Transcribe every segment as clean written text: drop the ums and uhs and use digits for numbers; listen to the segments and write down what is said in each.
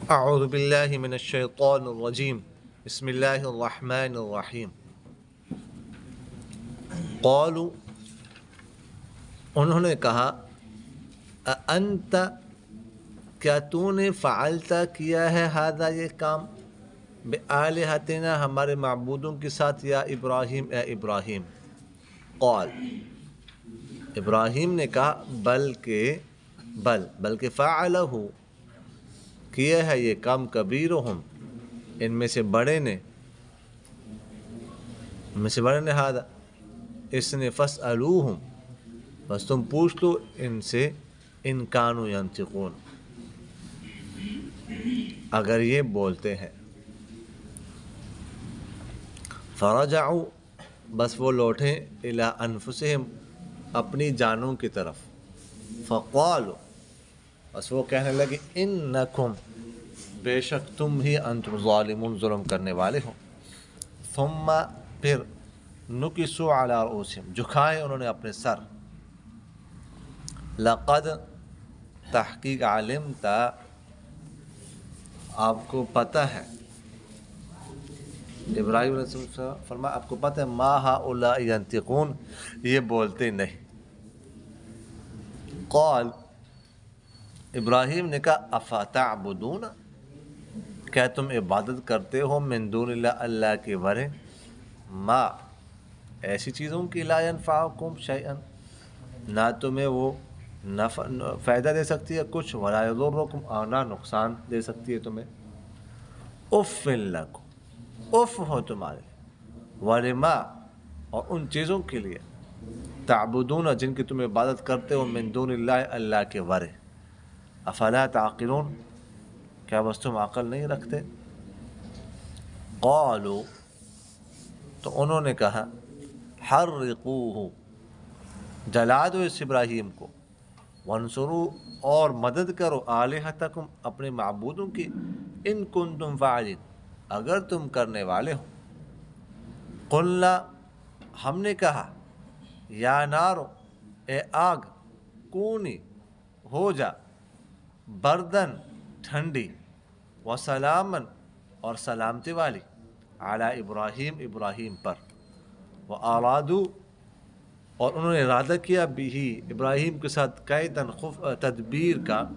اعوذ باللہ من الشیطان الرجیم بسم اللہ الرحمن الرحیم قالوا انہوں نے کہا انت کیا تو نے فعلتا کیا ہے ہذا یہ کام بآلہتنا ہمارے معبودوں کے ساتھ یا ابراہیم اے ابراہیم قال ابراہیم نے کہا بلکہ فعلہ کیا ہے یہ کام کبیرہم ان میں سے بڑے نے ہذا اس نے فاسألوہم بس تم پوچھ لو ان سے ان کانوا ینطقون اگر یہ بولتے ہیں فرجعوا بس وہ لوٹیں الی انفسہم اپنی جانوں کی طرف فقالوا بس وہ کہنے لگے انکم بے شک تم ہی انتم ظالمون ظلم کرنے والے ہو ثم پھر نکسوا علی رؤوسہم جھکائے انہوں نے اپنے سر لقد تحقیق علمت آپ کو پتہ ہے ابراہیم علیہ السلام فرمایا آپ کو پتہ ہے ما ہؤلاء ینطقون یہ بولتے نہیں قال ابراہیم نے کہا افتعبدون کیا تم عبادت کرتے ہو من دون اللہ اللہ کے ورے ما ایسی چیزوں کی لا ینفعکم شیئا نہ تمہیں وہ فائدہ دے سکتی ہے کچھ ولا یضرکم اور نہ نقصان دے سکتی ہے تمہیں اف لکم اف ہو تمہارے ولما اور ان چیزوں کے لیے تعبدون جن کی تم عبادت کرتے ہو من دون اللہ اللہ کے ورے افلا تعقلون کیا بس تم عقل نہیں رکھتے قالوا تو انہوں نے کہا حرقوہ جلا دو اس ابراہیم کو وانصروا اور مدد کرو آلہتکم اپنے معبودوں کی ان کنتم فاعلین اگر تم کرنے والے ہو قلنا ہم نے کہا یا نارو اے آگ کونی ہو جا بردن ٹھنڈی وسلامن اور سلامتی والی علی ابراہیم پر وارادو اور انہوں نے ارادہ کیا بھی ابراہیم کے ساتھ کیدن تدبیر کا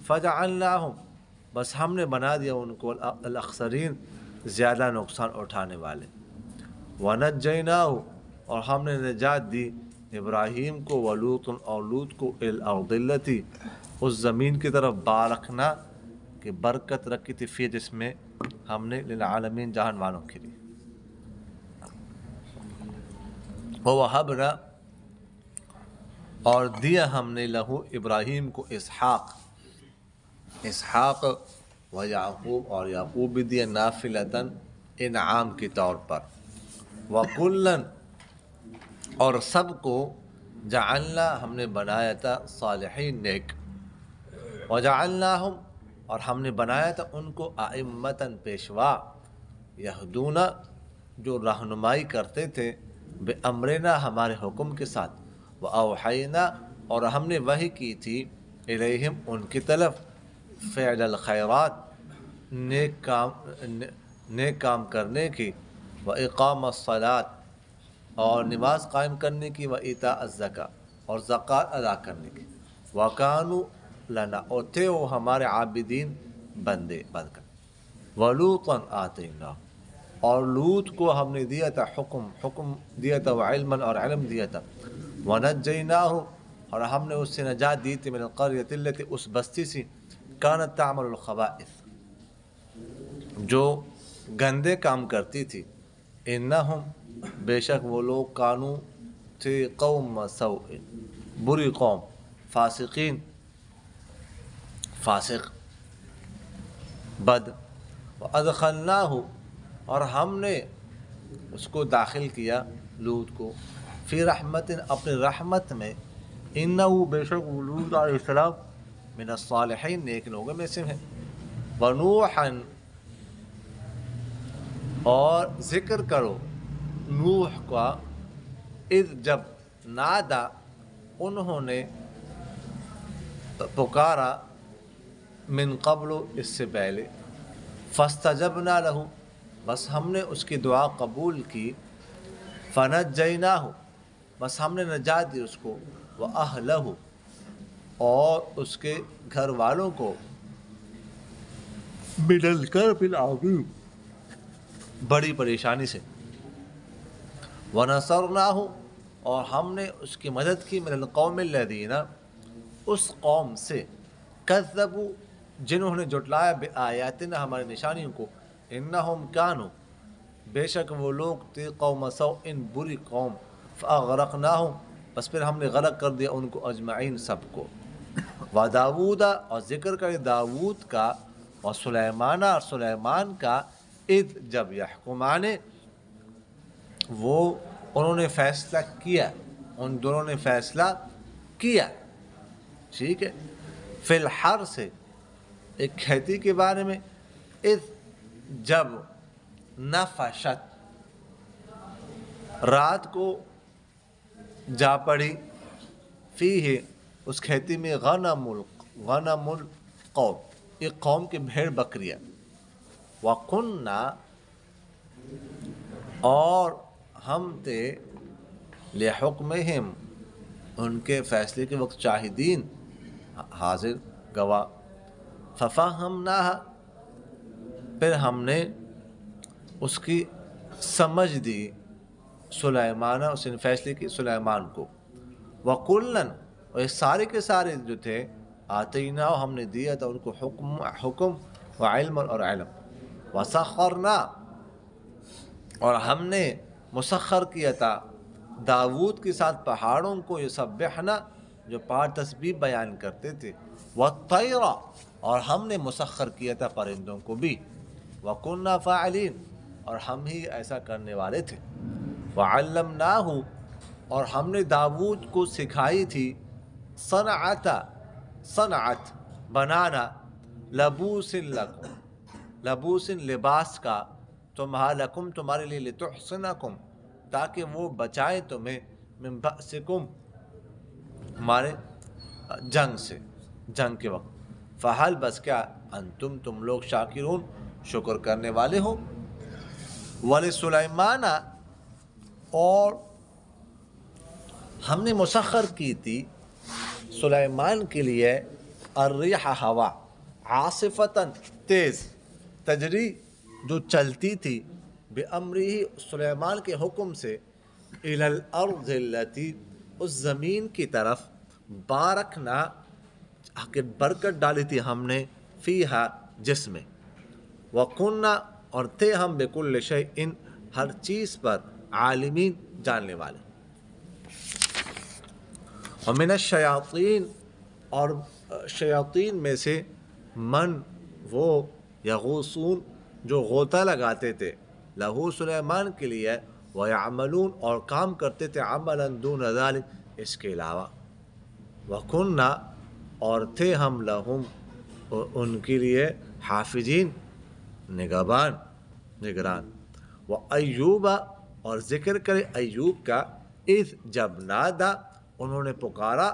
فجعلناہم بس ہم نے بنا دیا ان کو الاخسرین زیادہ نقصان اٹھانے والے ونجیناہ اور ہم نے نجات دی ابراہیم کو ولوط اور لوط کو الارض التی اس زمین کی طرف بارکنا کہ برکت رکھی تھی فی جس میں ہم نے للعالمین جہان والوں کے لیے ووہبنا اور دیا ہم نے لہو ابراہیم کو اسحاق و یعقوب اور یعقوب بھی دیا نافلتاً انعام کے طور پر وکلن اور سب کو جعلنا ہم نے بنایا تھا صالحین نیک وجعلناہم اور ہم نے بنایا تھا ان کو ائمتاً پیشوا یہدون جو رہنمائی کرتے تھے بے امرنا ہمارے حکم کے ساتھ وأوحینا اور ہم نے وحی کی تھی الیہم ان کی طرف فعل الخیرات نیک کام کرنے کی واقام الصلاۃ اور نماز قائم کرنے کی وایتاء الزکاۃ اور زکوٰۃ ادا کرنے کی وکانوا لنا اور تھے وہ ہمارے عابدین بندے بدکر ولوطا آتیناہ اور لوط کو ہم نے دیا تھا حکم دیا تھا وعلما اور علم دیا تھا ونجیناہ اور ہم نے اس سے نجات دی تھی من القریۃ التی اس بستی سے کانت تعمل الخبائث جو گندے کام کرتی تھی انہم بے شک وہ لوگ کانو تھے قوم سوء بری قوم فاسقین فاسق بد وادخلناہ اور ہم نے اس کو داخل کیا لوط کو فی رحمت اپنے رحمت میں انہو بے شک لوط علیہ السلام من الصالحین نیک لوگوں میں سے ہیں ونوحا اور ذکر کرو نوح کا اذ جب نادا انہوں نے پکارا من قبل اس سے پہلے فاستجبنا لہ بس ہم نے اس کی دعا قبول کی فنجیناہ بس ہم نے نجات دی اس کو وأہلہ اور اس کے گھر والوں کو من الکرب العظیم بڑی پریشانی سے ونصرناہ اور ہم نے اس کی مدد کی من القوم الذین اس قوم سے کذبوا جنہوں نے جھٹلایا بآیاتنا ہماری نشانیوں کو انہم کانوا بے شک وہ لوگ تھے قوم سوء بری قوم فاغرقناہم بس پھر ہم نے غرق کر دیا ان کو اجمعین سب کو وداود اور ذکر کرے داود کا اور سلیمان اور سلیمان کا اذ جب یحکمان وہ انہوں نے فیصلہ کیا ان دونوں نے فیصلہ کیا ٹھیک ہے فی الحر سے ایک کھیتی کے بارے میں اذ جب نفشت رات کو جا پڑی فیہ اس کھیتی میں غنم القوم ایک قوم کی بھیڑ بکریاں وَقُنَّا اور ہم تھے لِحُکْمِهِمْ ان کے فیصلے کے وقت شاہدین حاضر گواہ فَفَهَّمْنَاهَا پھر ہم نے اس کی سمجھ دی سلیمان اس نے فیصلے کی سلیمان کو وَكُلًّا اور یہ سارے کے سارے جو تھے آتینا ہم نے دیا تھا ان کو حکم وعلم اور علم وسخرنا اور ہم نے مسخر کیا تھا داود کے ساتھ پہاڑوں کو یسبحنا جو پہاڑ تسبیح بیان کرتے تھے والطیر اور ہم نے مسخر کیا تھا پرندوں کو بھی وکنا فاعلین اور ہم ہی ایسا کرنے والے تھے وعلمناہ اور ہم نے داود کو سکھائی تھی صنعت بنانا لبوس لکم لبوس لباس کا لکم تمہارے لیے لتحصنکم تاکہ وہ بچائے تمہیں من بأسکم ہمارے جنگ سے جنگ کے وقت فحل بس کیا انتم تم لوگ شاکرون شکر کرنے والے ہو ولسلیمان اور ہم نے مسخر کی تھی سلیمان کے لیے الریح ہوا عاصفتاً تیز تجری جو چلتی تھی بامرہ سلیمان کے حکم سے الی الارض التی اس زمین کی طرف بارکنا کہ برکت ڈالی تھی ہم نے فیہا جس میں وکننا اور تھے ہم بکل شیء ہر چیز پر عالمین جاننے والے ومن الشیاطین اور شیاطین میں سے من وہ یغوصون جو غوطہ لگاتے تھے لہو سلیمان کے لیے ویعملون اور کام کرتے تھے عملا دون ذلک اس کے علاوہ وکننا اور تھے ہم لہم ان کے لیے حافظین نگران وایوب اور ذکر کرے ایوب کا اذ جب نادا انہوں نے پکارا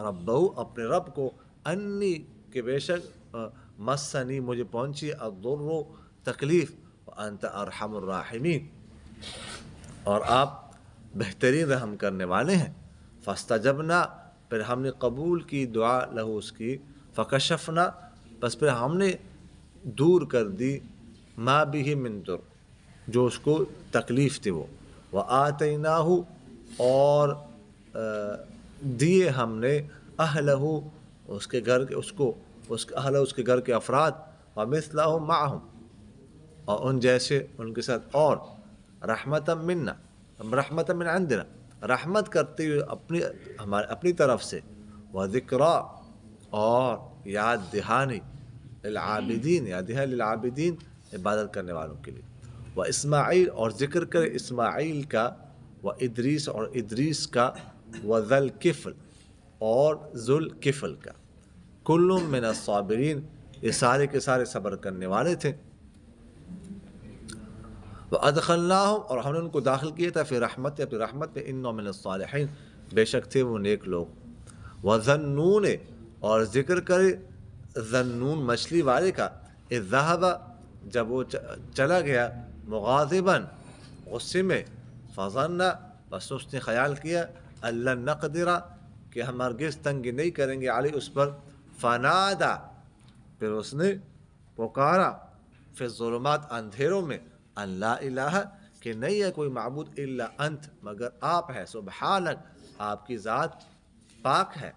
ربہ اپنے رب کو انی کہ بے شک مسنی مجھے پہنچی الضر تکلیف وانت ارحم الراحمین اور آپ بہترین رحم کرنے والے ہیں فاستجبنا پھر ہم نے قبول کی دعا لہو اس کی فکشفنا بس پھر ہم نے دور کر دی ما بھی من در جو اس کو تکلیف تھی وہ وآتیناہ اور دیے ہم نے اہلہ اس کے گھر کے اہلہ اس کے گھر کے افراد ومثلہم معہم اور ان جیسے ان کے ساتھ اور رحمتا منا رحمتا من عندنا رحمت کرتے ہوئے اپنی طرف سے وذکرا اور یاد دہانی للعابدین یاد دہانی للعابدین عبادت کرنے والوں کے لیے واسماعیل اور ذکر کرے اسماعیل کا وادریس اور ادریس کا وذوالکفل اور ذوالکفل کا کل من الصابرین یہ سارے کے سارے صبر کرنے والے تھے وادخلناہم اور ہم نے ان کو داخل کیا تھا فی رحمت اپنی رحمت میں انہم من الصالحین بے شک تھے وہ نیک لوگ وذنون اور ذکر کرے ذنون مچھلی والے کا، اذ ذہب جب وہ چلا گیا، مغاضباً غصے میں، فظن بس اس نے خیال کیا، اللہ نقدر کہ ہم ہرگز تنگی نہیں کریں گے، علی اس پر، فنادا پھر اس نے پکارا، فی الظلمات اندھیروں میں، ان لا الہ کہ نہیں ہے کوئی معبود الا انت مگر آپ ہے، سبحانک آپ کی ذات پاک ہے،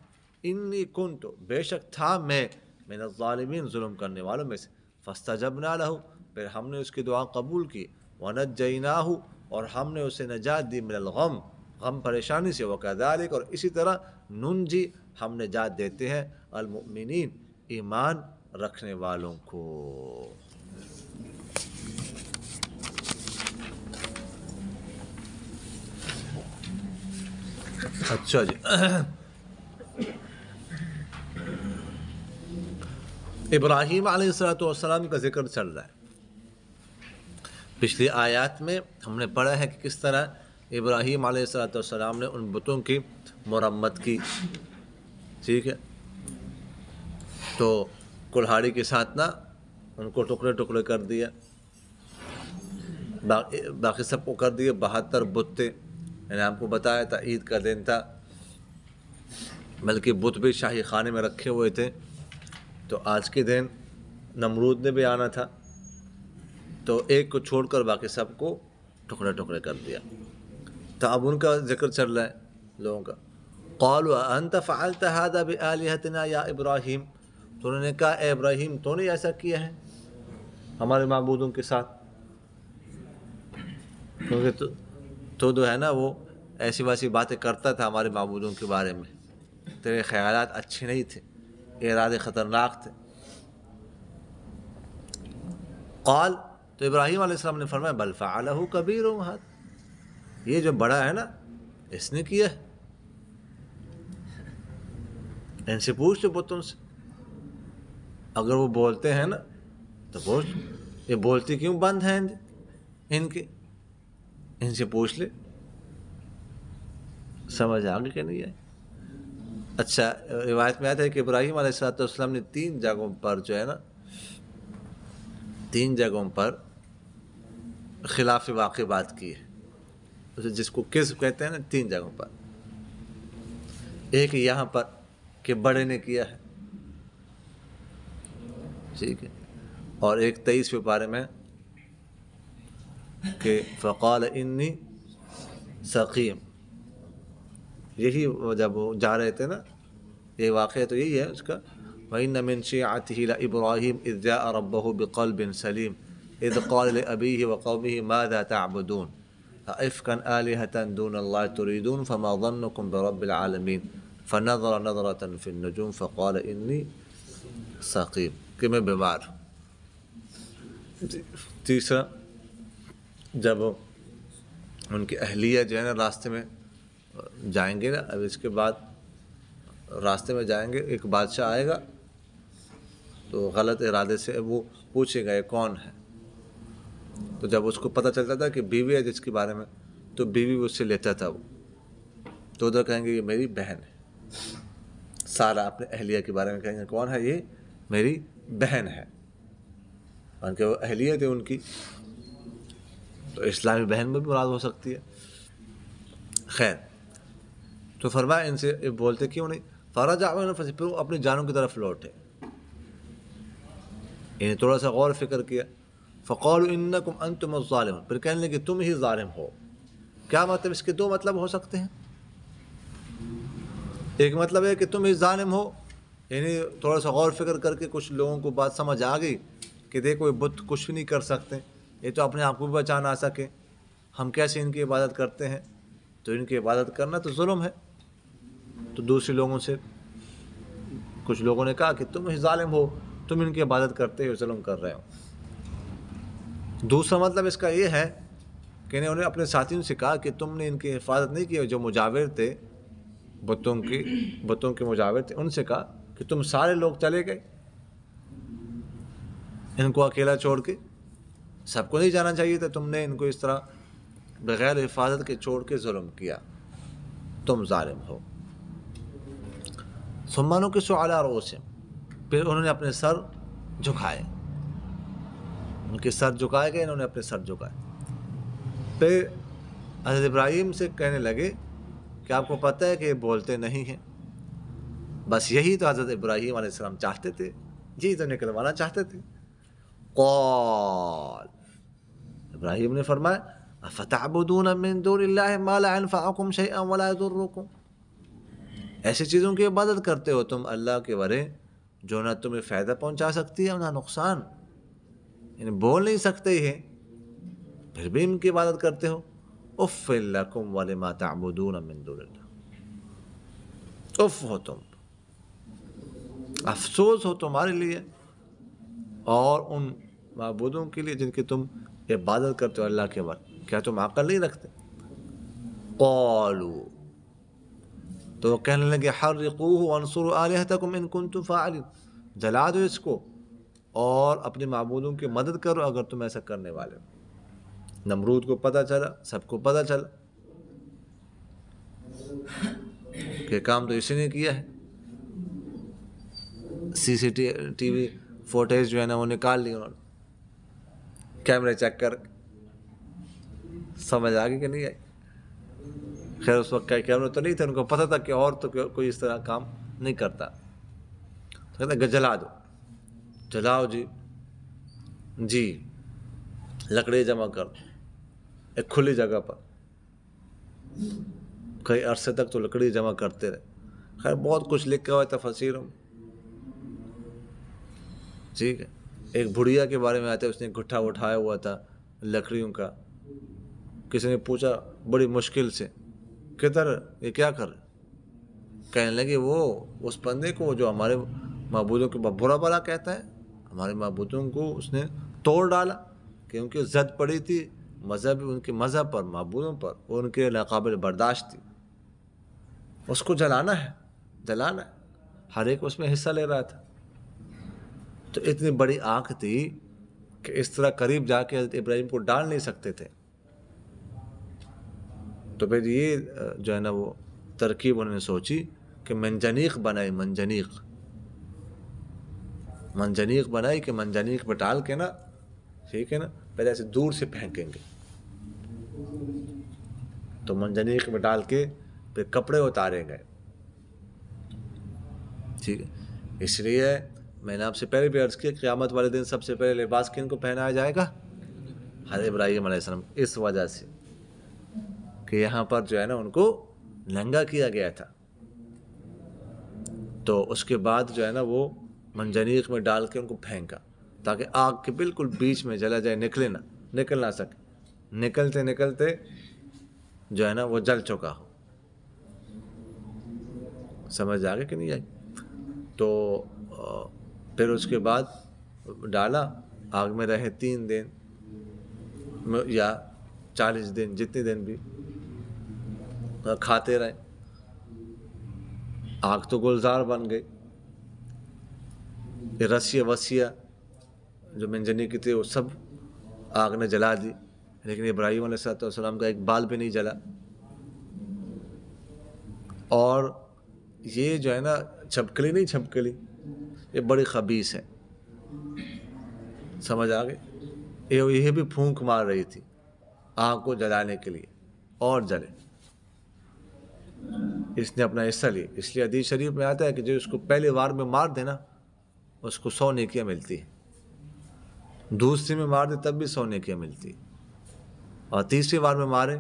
انی کنت بے شک تھا میں، من الظالمین ظلم کرنے والوں میں سے، فاستجبنا لہ پھر ہم نے اس کی دعا قبول کی، ونجیناہ اور ہم نے اسے نجات دی، من الغم غم پریشانی سے، وکذالک اور اسی طرح ننجی ہم نجات دیتے ہیں، المؤمنین ایمان رکھنے والوں کو۔ اچھا جی، ابراہیم علیہ السلام کا ذکر چل رہا ہے۔ پچھلی آیات میں ہم نے پڑھا ہے کہ کس طرح ابراہیم علیہ السلام نے ان بتوں کی مرمت کی، ٹھیک ہے، تو کلہاڑی کے ساتھ نہ ان کو ٹکڑے ٹکڑے کر دیا، باقی سب کو کر دیے، 72 بت تھے، میں نے آپ کو بتایا تھا عید کا دن تھا، بلکہ بت بھی شاہی خانے میں رکھے ہوئے تھے، تو آج کے دن نمرود نے بھی آنا تھا، تو ایک کو چھوڑ کر باقی سب کو ٹکڑے ٹکڑے کر دیا۔ تو اب ان کا ذکر چل رہا ہے لوگوں کا، قالوا انت فعلت هذا بآلهتنا یا ابراہیم، تو انہوں نے کہا اے ابراہیم تو نے ایسا کیا ہے ہمارے معبودوں کے ساتھ، کیونکہ تو جو ہے نا وہ ایسی ویسی باتیں کرتا تھا ہمارے معبودوں کے بارے میں، تیرے خیالات اچھے نہیں تھے، ارادے خطرناک تھے۔ قال تو ابراہیم علیہ السلام نے فرمایا بل فعلہ کبیرہم ھذا، یہ جو بڑا ہے نا اس نے کیا ہے، ان سے پوچھ لو بتوں سے، اگر وہ بولتے ہیں نا تو پوچھ، یہ بولتی کیوں بند ہیں ان کے، ان سے پوچھ لے، سمجھ آگے کہ نہیں آئی؟ اچھا، روایت میں آتا ہے کہ ابراہیم علیہ السلام نے 3 جگہوں پر جو ہے نا، 3 جگہوں پر خلاف واقع بات کی ہے، جس کو کذب کہتے ہیں نا، 3 جگہوں پر، ایک یہاں پر کہ بڑے نے کیا ہے، ٹھیک ہے، اور ایک 23ویں پارے میں کہ فقال انی سقیم، یہی جب وہ جا رہے تھے نا، یہ واقعہ تو یہی ہے اس کا، وَإِنَّ مِن شِيعَتِهِ لَإِبْرَاهِيمَ إِذْ جَاءَ رَبَّهُ بِقَلْبٍ سَلِيمٍ إِذْ قَالَ لِأَبِيهِ وَقَوْمِهِ مَاذَا تَعْبُدُونَ أَئِفْكًا آلِهَةً دُونَ اللَّهِ تُرِيدُونَ فَمَا ظَنُّكُم بِرَبِّ الْعَالَمِينَ فَنَظَرَ نَظْرَةً فِي النُّجُومِ فَقَالَ إِنِّي سَقِيمٌ، کہ میں بیمار ہوں۔ تیسرا، جب ان کی اہلیہ جو ہے نا راستے میں جائیں گے نا، اب اس کے بعد راستے میں جائیں گے، ایک بادشاہ آئے گا تو غلط ارادے سے وہ پوچھے گا یہ کون ہے، تو جب اس کو پتہ چلتا تھا کہ بیوی ہے جس کے بارے میں، تو بیوی اس سے لیتا تھا وہ، تو ادھر کہیں گے یہ میری بہن ہے، سارا اپنے اہلیہ کے بارے میں کہیں گے کون ہے، یہ میری بہن ہے، کیونکہ وہ اہلیہ تھی ان کی، تو اسلامی بہن میں بھی مراد ہو سکتی ہے۔ خیر، تو فرمایا ان سے بولتے کیوں نہیں، فرجعوا پھر وہ اپنی جانوں کی طرف لوٹے، انہیں تھوڑا سا غور فکر کیا، فقالوا انکم انتم الظالمون، پھر کہنے لگے تم ہی ظالم ہو۔ کیا مطلب، اس کے 2 مطلب ہو سکتے ہیں، ایک مطلب ہے کہ تم ہی ظالم ہو، یعنی تھوڑا سا غور فکر کر کے کچھ لوگوں کو بات سمجھ آ گئی کہ دیکھو یہ بت کچھ بھی نہیں کر سکتے، یہ تو اپنے آپ کو بھی بچا نہ سکے، ہم کیسے ان کی عبادت کرتے ہیں، تو ان کی عبادت کرنا تو ظلم ہے۔ تو دوسرے لوگوں سے کچھ لوگوں نے کہا کہ تم ہی ظالم ہو، تم ان کی عبادت کرتے ہو، ظلم کر رہے ہو۔ دوسرا مطلب اس کا یہ ہے کہ انہوں نے اپنے ساتھیوں سے کہا کہ تم نے ان کی حفاظت نہیں کی، جو مجاور تھے بتوں کے مجاور تھے، ان سے کہا کہ تم سارے لوگ چلے گئے ان کو اکیلا چھوڑ کے، سب کو نہیں جانا چاہیے تھا، تم نے ان کو اس طرح بغیر حفاظت کے چھوڑ کے ظلم کیا، تم ظالم ہو۔ ثم نكسوا على رؤوسهم، پھر انہوں نے اپنے سر جھکائے، ان کے سر جھکائے گئے، انہوں نے اپنے سر جھکائے. پھر حضرت ابراہیم سے کہنے لگے کہ آپ کو پتہ ہے کہ یہ بولتے نہیں ہیں. بس یہی تو حضرت ابراہیم علیہ السلام چاہتے تھے، یہی تو نکلوانا چاہتے تھے. قال، ابراہیم نے فرمایا افتعبدون من دون اللہ ما لا ينفعکم شیئا ولا یضرکم، ایسی چیزوں کی عبادت کرتے ہو تم اللہ کے ورے جو نہ تمہیں فائدہ پہنچا سکتی ہے اور نہ نقصان، یعنی بول نہیں سکتے ہیں پھر بھی ان کی عبادت کرتے ہو. اف لکم ولما تعبدون من دون اللہ، اف ہو تم، افسوس ہو تمہارے لیے اور ان معبودوں کے لیے جن کی تم عبادت کرتے ہو اللہ کے بعد. کیا تم عقل نہیں رکھتے؟ قالوا، تو وہ کہنے لگے حرقوہ وانصروا آلہتکم ان کنتم فاعلین، جلا دو اس کو اور اپنے معبودوں کی مدد کرو اگر تم ایسا کرنے والے ہو. نمرود کو پتہ چلا، سب کو پتہ چلا کہ کام تو اسی نے کیا ہے. سی وی فوٹیج جو ہے نا وہ نکال لی انہوں نے، کیمرے چیک کر. سمجھ آ گئی کہ نہیں آئی؟ خیر اس وقت کا کیمرہ تو نہیں تھا، ان کو پتہ تھا کہ اور تو کوئی اس طرح کام نہیں کرتا. تو کہتے جلا دو، جلاؤ جی لکڑی جمع کر ایک کھلی جگہ پر. کئی عرصے تک تو لکڑی جمع کرتے رہے. خیر بہت کچھ لکھا ہوا ہے تفسیروں میں، ٹھیک ہے. ایک بڑھیا کے بارے میں آتا ہے، اس نے گٹھا اٹھایا ہوا تھا لکڑیوں کا. کسی نے پوچھا بڑی مشکل سے کدھر یہ کیا کر رہے؟ کہنے لگے وہ اس بندے کو جو ہمارے معبودوں کے برا بھلا کہتا ہے، ہمارے معبودوں کو اس نے توڑ ڈالا کیونکہ زد پڑی تھی ان کے مذہب پر، معبودوں پر، اور ان کے ناقابل برداشت تھی. اس کو جلانا ہے، جلانا ہے. ہر ایک اس میں حصہ لے رہا تھا. تو اتنی بڑی آنکھ تھی کہ اس طرح قریب جا کے حضرت ابراہیم کو ڈال نہیں سکتے تھے. تو پھر یہ جو ہے نا وہ ترکیب انہوں نے سوچی کہ منجنیق بنائی، منجنیق بنائی کہ منجنیق پہ ڈال کے نا، ٹھیک ہے نا، پہلے ایسے دور سے پھینکیں گے. تو منجنیق میں ڈال کے پھر کپڑے اتارے گئے. ٹھیک ہے. اس لیے میں نے آپ سے پہلے بھی عرض کیا قیامت والے دن سب سے پہلے لباس کن کو پہنایا جائے گا؟ حضرت ابراہیم علیہ السلام، اس وجہ سے کہ یہاں پر جو ہے نا ان کو ننگا کیا گیا تھا. تو اس کے بعد جو ہے نا وہ منجنیق میں ڈال کے ان کو پھینکا تاکہ آگ کے بالکل بیچ میں جلا جائے، نکل نہ سکے. نکلتے جو ہے نا وہ جل چکا ہو. سمجھ آگے کہ نہیں آئی؟ تو پھر اس کے بعد ڈالا، آگ میں رہے 3 دن یا 40 دن، جتنے دن بھی کھاتے رہے. آگ تو گلزار بن گئی. رسیہ وسیع جو منجنی کی تھی وہ سب آگ نے جلا دی، لیکن ابراہیم علیہ السلام کا ایک بال بھی نہیں جلا. اور یہ جو ہے نا چھپکلی یہ بڑی خبیث ہے. سمجھ آ گئی؟ یہ بھی پھونک مار رہی تھی آگ کو جلانے کے لیے اور جلے. اس نے اپنا حصہ لیا. اس لیے حدیث شریف میں آتا ہے کہ جو اس کو پہلے وار میں مار دینا اس کو 100 نیکیاں ملتی ہیں، دوسری میں مار دے تب بھی 100 نیکیاں ملتی ہیں، اور تیسری وار میں مارے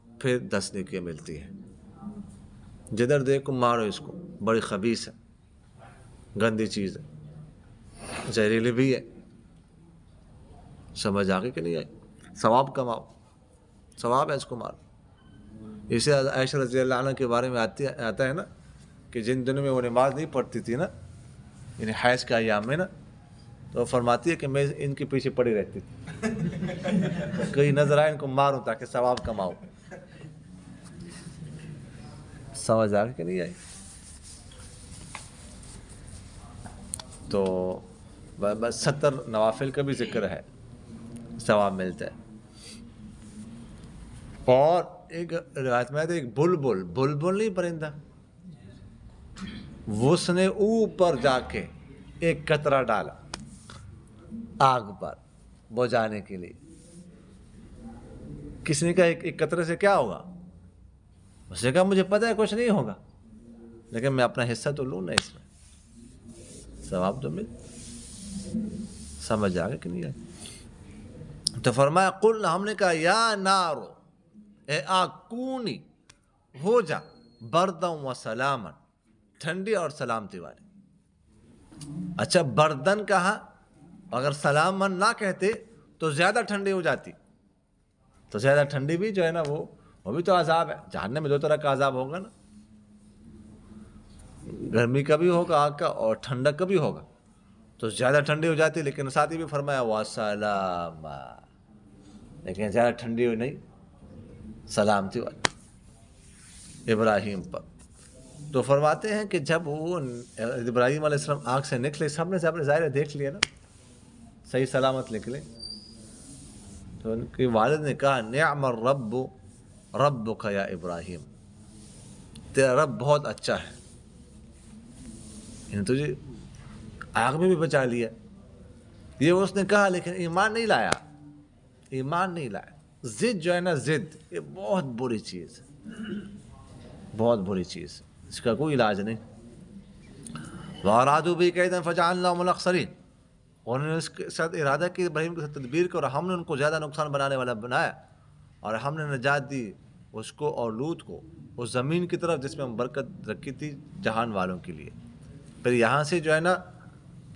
پھر 10 نیکیاں ملتی ہیں. جدھر دیکھو مارو اس کو، بڑی خبیث ہے، گندی چیز ہے، زہریلی بھی ہے. سمجھ آگے کہ نہیں آئی؟ ثواب کماؤ، ثواب ہے اس کو مارو. اسے عائشہ رضی اللہ عنہ کے بارے میں آتا ہے نا کہ جن دنوں میں وہ نماز نہیں پڑھتی تھی نا، یعنی حیض کے ایام میں نا، تو وہ فرماتی ہے کہ میں ان کے پیچھے پڑی رہتی تھی کہیں نظر آئے ان کو ماروں تاکہ ثواب کماؤ. سمجھ آ کے نہیں آئی؟ تو بس 70 نوافل کا بھی ذکر ہے، ثواب ملتا ہے. اور ایک روایت میں آتا ہے ایک بلبل نہیں پرندہ، وہ اس نے اوپر جا کے ایک قطرہ ڈالا آگ پر بجھانے کے لیے. کس نے کہا ایک قطرے سے کیا ہوگا؟ اس نے کہا مجھے پتہ ہے کچھ نہیں ہوگا، لیکن میں اپنا حصہ تو لوں نا، اس میں ثواب تو مل. سمجھ آ گیا کہ نہیں آئے؟ تو فرمایا قلنا، ہم نے کہا یا نارو، اے آگ، کونی، ہو جا، بردن و سلامن، ٹھنڈی اور سلامتی والی. اچھا بردن کہا، اگر سلامن نہ کہتے تو زیادہ ٹھنڈی ہو جاتی. تو زیادہ ٹھنڈی بھی جو ہے نا وہ بھی تو عذاب ہے. جہنم میں دو طرح کا عذاب ہوگا نا، گرمی کا بھی ہوگا آگ کا، اور ٹھنڈک کا بھی ہوگا. تو زیادہ ٹھنڈی ہو جاتی، لیکن ساتھ ہی بھی فرمایا وَسَلَامًا، لیکن زیادہ ٹھنڈی ہو نہیں، سلامتی والی ابراہیم پر. تو فرماتے ہیں کہ جب وہ ابراہیم علیہ السلام آگ سے نکلے، سب نے اپنے ظاہر دیکھ لیا نا، صحیح سلامت نکلے. تو ان کے والد نے کہا نعم الرب ربک یا ابراہیم، تیرا رب بہت اچھا ہے، یعنی تجھے آگ میں بھی بچا لیا. یہ اس نے کہا، لیکن ایمان نہیں لایا. ایمان نہیں لایا. ضد جو ہے نا، ضد یہ بہت بری چیز ہے، بہت بری چیز، اس کا کوئی علاج نہیں. وَأَرَادُوا بِهِ كَيْدًا فَجَعَلْنَاهُمُ الْأَخْسَرِينَ، انہوں نے اس کے ساتھ ارادہ کی ابراہیم کے ساتھ تدبیر کو، اور ہم نے ان کو زیادہ نقصان بنانے والا بنایا، اور ہم نے نجات دی اس کو اور لوط کو اس زمین کی طرف جس میں ہم برکت رکھی تھی جہان والوں کے لیے. پھر یہاں سے جو ہے نا،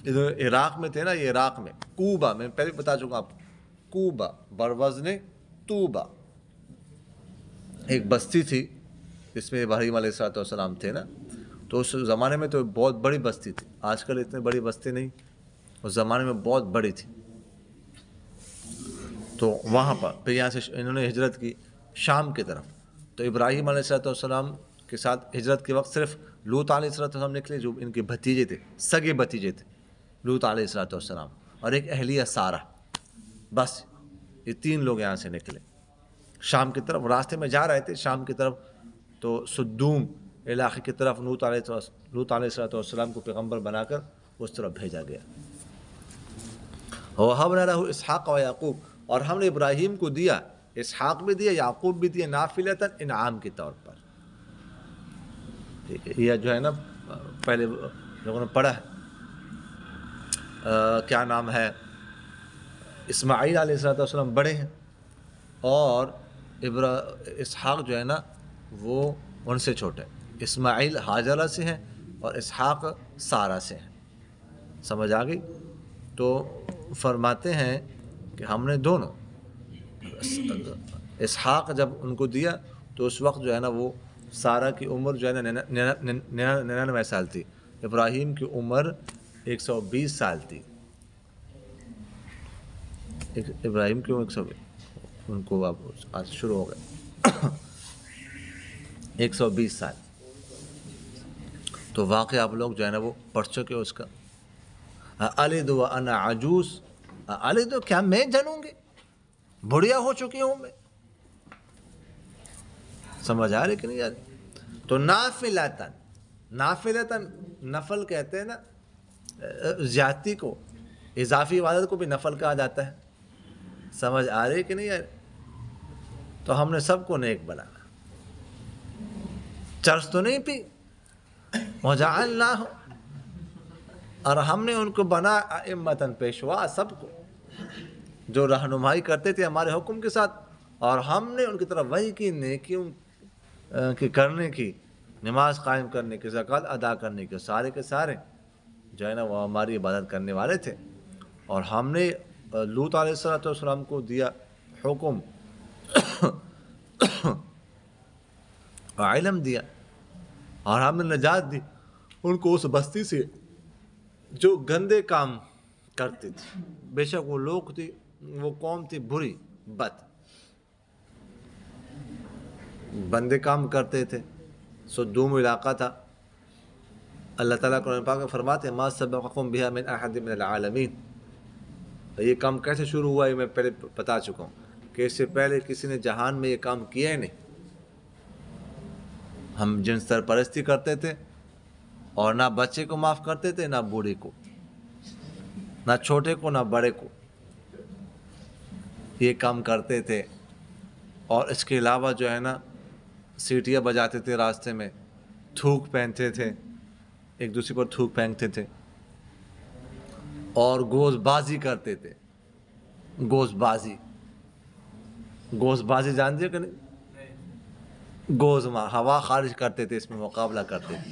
ادھر عراق میں تھے نا، یہ عراق میں کوبا، میں پہلے بتا چکا آپ، کوبا بروزن توبہ ایک بستی تھی جس میں ابراہیم علیہ السلام تھے نا. تو اس زمانے میں تو بہت بڑی بستی تھی، آج کل اتنی بڑی بستی نہیں، اس زمانے میں بہت بڑی تھی. تو وہاں پر پھر یہاں سے انہوں نے ہجرت کی شام کی طرف. تو ابراہیم علیہ السلام کے ساتھ ہجرت کے وقت صرف لوط علیہ السلام نکلے، جو ان کے بھتیجے تھے، سگے بھتیجے تھے، لوط علیہ السلام اور ایک اہلیہ سارہ. بس یہ 3 لوگ یہاں سے نکلے شام کی طرف. راستے میں جا رہے تھے شام کی طرف، تو سدوم علاقے کی طرف لوط علیہ السلام کو پیغمبر بنا کر اس طرف بھیجا گیا. وَوَهَبْنَا لَهُ اسحاق و یعقوب، اور ہم نے ابراہیم کو دیا، اسحاق بھی دیا، یعقوب بھی دیا، نافلۃً، انعام کے طور پر. یہ جو ہے نا پہلے لوگوں نے پڑھا ہے، کیا نام ہے، اسماعیل علیہ السلام بڑے ہیں، اور اسحاق جو ہے نا وہ ان سے چھوٹے. اسماعیل ہاجرہ سے ہیں اور اسحاق سارہ سے ہیں. سمجھ آ گئی؟ تو فرماتے ہیں کہ ہم نے دونوں، اسحاق جب ان کو دیا تو اس وقت جو ہے نا وہ سارہ کی عمر جو ہے نا 99 سال تھی، ابراہیم کی عمر 120 سال تھی. ابراہیم کی عمر 120، ان کو اب آج شروع ہو گئے 120 سال. تو واقعہ آپ لوگ جو ہے نا وہ پڑھ چکے اس کا. الد وانا عجوز، الد، کیا میں جنوں گی، بڑھیا ہو چکی ہوں میں. سمجھ آ رہی کہ نہیں آ رہی؟ تو نافلتاً، نافلتاً نفل کہتے ہیں نا، زیادتی کو، اضافی عبادت کو بھی نفل کہا جاتا ہے. سمجھ آ رہی کہ نہیں آ رہی؟ تو ہم نے سب کو نیک بنانا، چرس تو نہیں پی. وجعلناہ، اور ہم نے ان کو بنا ائمۃً، پیشوا، سب کو جو رہنمائی کرتے تھے ہمارے حکم کے ساتھ، اور ہم نے ان کی طرف وحی کی، نیکیوں کی کرنے کی، نماز قائم کرنے کی، زکوٰۃ ادا کرنے کے، سارے کے سارے جو ہے نا وہ ہماری عبادت کرنے والے تھے. اور ہم نے لوط علیہ السلام کو دیا حکم اور علم دیا، اور ہم نے نجات دی ان کو اس بستی سے جو گندے کام کرتی تھی. بے شک وہ لوگ تھی، وہ قوم تھی بری، بد، بندے کام کرتے تھے. سدوم علاقہ تھا. اللہ تعالیٰ قرآن پاک میں فرماتے ہیں ما سبقکم بها من احد من العالمین. یہ کام کیسے شروع ہوا یہ میں پہلے بتا چکا ہوں کہ اس سے پہلے کسی نے جہان میں یہ کام کیا ہی نہیں. ہم جن سرپرستی کرتے تھے، اور نہ بچے کو معاف کرتے تھے نہ بوڑھی کو. نہ چھوٹے کو نہ بڑے کو یہ کام کرتے تھے. اور اس کے علاوہ جو ہے نا سیٹیاں بجاتے تھے راستے میں, تھوک پہنتے تھے, ایک دوسرے پر تھوک پھینکتے تھے, اور گوشت بازی کرتے تھے. گوشت بازی جانتے ہو کہ نہیں؟ گوشت ہوا خارج کرتے تھے, اس میں مقابلہ کرتے تھے,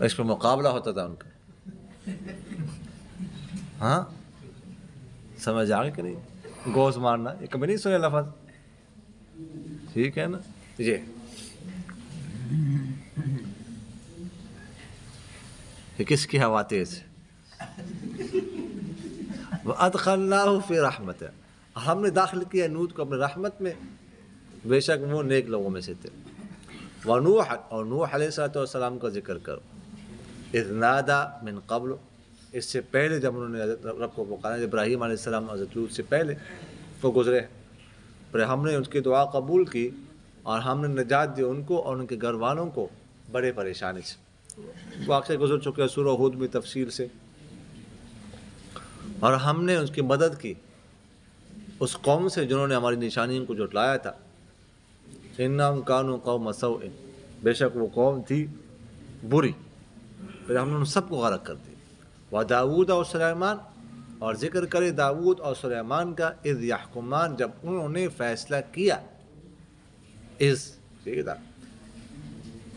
اس میں مقابلہ ہوتا تھا ان کا. ہاں سمجھ آ گئی کہ نہیں؟ گوشت مارنا یہ کبھی نہیں سنے لفظ, ٹھیک ہے نا. یہ کس کی ہوا تیز ہے؟ وَأَدْخَلْنَاهُ فِي رَحْمَتِهِ, ہم نے داخل کیا نوح کو اپنے رحمت میں, بے شک وہ نیک لوگوں میں سے تھے. وَنُوحًا, اور نوح علیہ السلام کا ذکر کرو. اِذْ نَادَى مِن قَبْلُ, اس سے پہلے جب انہوں نے رب کو پکارا, ابراہیم علیہ السلام حضرت لوط سے پہلے وہ گزرے, پھر ہم نے ان کی دعا قبول کی اور ہم نے نجات دی ان کو اور ان کے گھر والوں کو بڑے پریشانی سے. واقعہ گزر چکے سورہ ہود میں تفصیل سے, اور ہم نے اس کی مدد کی اس قوم سے جنہوں نے ہماری نشانیوں کو جھٹلایا تھا. اِنَّهُمْ كَانُوا قَوْمَ سَوْءٍ, بے شک وہ قوم تھی بری, پھر ہم نے ان سب کو غرق کر دی. وَدَاوُودَ اور سلیمان, اور ذکر کرے داؤد اور سلیمان کا, اِذْ يَحْكُمَانِ, جب انہوں نے فیصلہ کیا.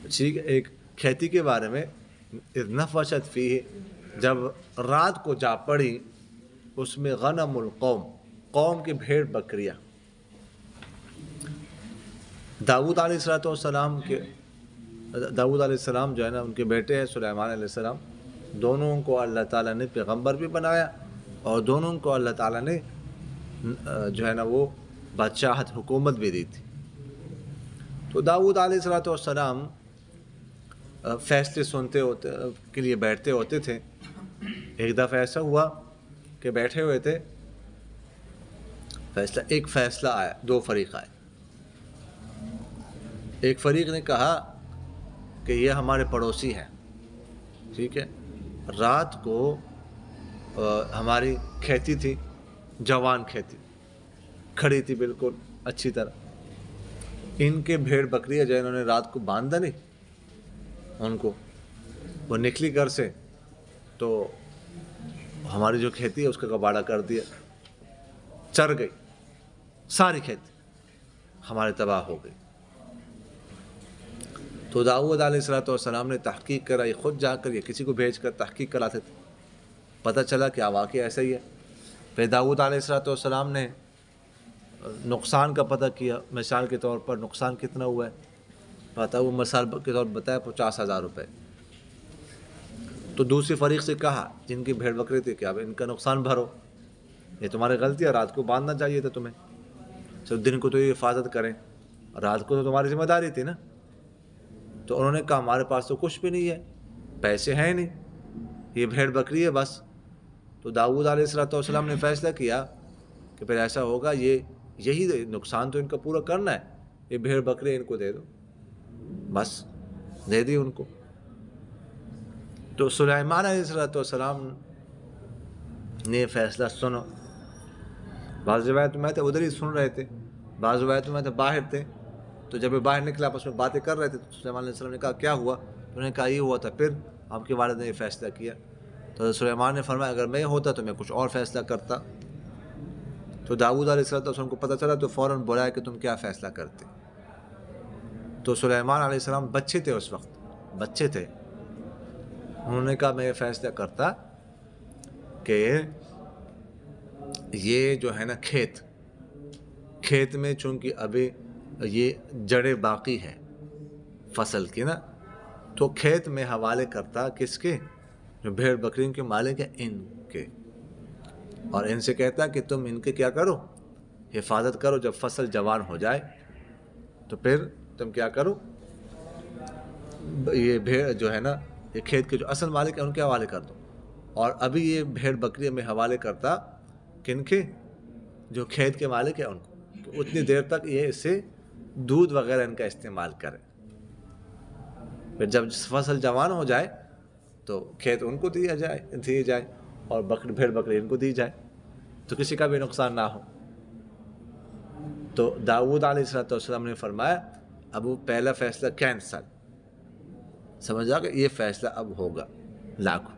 ٹھیک ہے, ایک کھیتی کے بارے میں, اِذْ نَفَشَتْ فِيهِ, جب رات کو جا پڑی اس میں غنم القوم, قوم کی بھیڑ بکریاں. داؤد علیہ السلام جو ہے نا ان کے بیٹے ہیں سلیمان علیہ السلام, دونوں کو اللہ تعالیٰ نے پیغمبر بھی بنایا اور دونوں کو اللہ تعالیٰ نے جو ہے نا وہ بادشاہت حکومت بھی دی تھی. تو داؤد علیہ السلام فیصلے سنتے ہوتے کے لیے بیٹھتے ہوتے تھے. ایک دفعہ ایسا ہوا کہ بیٹھے ہوئے تھے, ایک فیصلہ آیا, دو فریق آئے. ایک فریق نے کہا کہ یہ ہمارے پڑوسی ہیں, ٹھیک ہے, رات کو ہماری کھیتی تھی, جوان کھیتی کھڑی تھی بالکل اچھی طرح, ان کے بھیڑ بکریاں جو انہوں نے رات کو باندھا نہیں, ان کو وہ نکلی گھر سے تو ہماری جو کھیتی ہے اس کا کباڑہ کر دیا, چر گئی ساری کھیتی, ہمارے تباہ ہو گئی. تو داؤد علیہ السلام نے تحقیق کرائی, خود جا کر یا کسی کو بھیج کر تحقیق کراتے تھے, پتہ چلا کہ واقعہ ایسا ہی ہے. پھر داؤد علیہ السلام نے نقصان کا پتہ کیا, مثال کے طور پر نقصان کتنا ہوا ہے پتہ, وہ مثال کے طور پر بتایا 50,000 روپے. تو دوسری فریق سے کہا جن کی بھیڑ بکری تھی کہ اب ان کا نقصان بھرو, یہ تمہاری غلطی ہے, رات کو باندھنا چاہیے تھا تمہیں, صرف دن کو تو یہ حفاظت کریں, رات کو تو تمہاری ذمہ داری تھی نا. تو انہوں نے کہا ہمارے پاس تو کچھ بھی نہیں ہے, پیسے ہیں نہیں, یہ بھیڑ بکری ہے بس. تو داؤد علیہ السلام نے فیصلہ کیا کہ پھر ایسا ہوگا, یہی نقصان تو ان کا پورا کرنا ہے, یہ بھیڑ بکری ان کو دے دو, بس دے دی ان کو. تو سلیمان علیہ السلام نے فیصلہ سنو, بعض روایت میں تھے ادھر ہی سن رہے تھے, بعض روایت میں تھے باہر تھے. تو جب یہ باہر نکلا آپس میں باتیں کر رہے تھے, تو سلیمان علیہ السلام نے کہا کیا ہوا؟ تو انہوں نے کہا یہ ہوا تھا. پھر آپ کے والد نے یہ فیصلہ کیا. تو سلیمان نے فرمایا اگر میں ہوتا تو میں کچھ اور فیصلہ کرتا. تو داؤد علیہ السلام کو پتہ چلا تو فوراً بلایا کہ تم کیا فیصلہ کرتے. تو سلیمان علیہ السلام بچے تھے, اس وقت بچے تھے. انہوں نے کہا میں یہ فیصلہ کرتا کہ یہ جو ہے نا کھیت میں چونکہ ابھی یہ جڑیں باقی ہیں فصل کی نا, تو کھیت میں حوالے کرتا کس کے؟ جو بھیڑ بکریوں کے مالک ہیں ان کے, اور ان سے کہتا کہ تم ان کے کیا کرو, حفاظت کرو. جب فصل جوان ہو جائے تو پھر تم کیا کرو, یہ بھیڑ جو ہے نا یہ کھیت کے جو اصل مالک ہیں ان کے حوالے کر دو. اور ابھی یہ بھیڑ بکری میں حوالے کرتا کن کے؟ جو کھیت کے مالک ہیں ان کو, کہ اتنی دیر تک یہ اس سے دودھ وغیرہ ان کا استعمال کرے. پھر جب فصل جوان ہو جائے تو کھیت ان کو دیے جائے اور بھیڑ بکری ان کو دی جائے، تو کسی کا بھی نقصان نہ ہو۔ تو داؤد علیہ السلام نے فرمایا اب وہ پہلا فیصلہ کینسل، سمجھا کہ یہ فیصلہ اب ہوگا لاگو،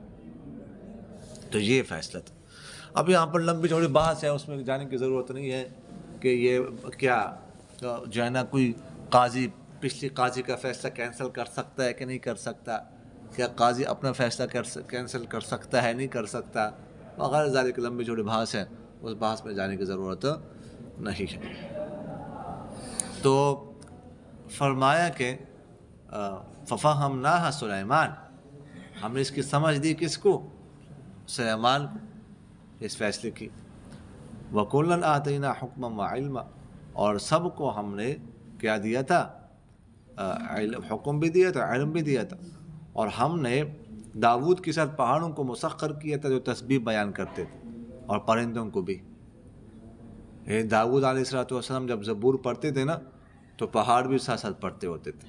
تو یہ فیصلہ تھا۔ اب یہاں پر لمبی چوڑی بحث ہے، اس میں جانے کی ضرورت نہیں ہے کہ یہ کیا جو ہے نا کوئی قاضی پچھلی قاضی کا فیصلہ کینسل کر سکتا ہے کہ نہیں کر سکتا، کیا قاضی اپنا فیصلہ کینسل کر سکتا ہے نہیں کر سکتا، وغیرہ ذالک لمبی چوڑی بحث ہے، اس بحث میں جانے کی ضرورت نہیں ہے۔ تو فرمایا کہ ففہمناہا سلیمان، ہم نے اس کی سمجھ دی کس کو؟ سلیمان کو، اس فیصلے کی۔ وَكُلًّا آتَيْنَا حُكْمًا وَعِلْمًا، اور سب کو ہم نے کیا دیا تھا؟ حکم بھی دیا تھا، علم بھی دیا تھا، اور ہم نے داؤد کے ساتھ پہاڑوں کو مسخر کیا تھا جو تسبیح بیان کرتے تھے، اور پرندوں کو بھی۔ داؤد علیہ السلام جب زبور پڑھتے تھے نا تو پہاڑ بھی ساتھ ساتھ پڑھتے ہوتے تھے۔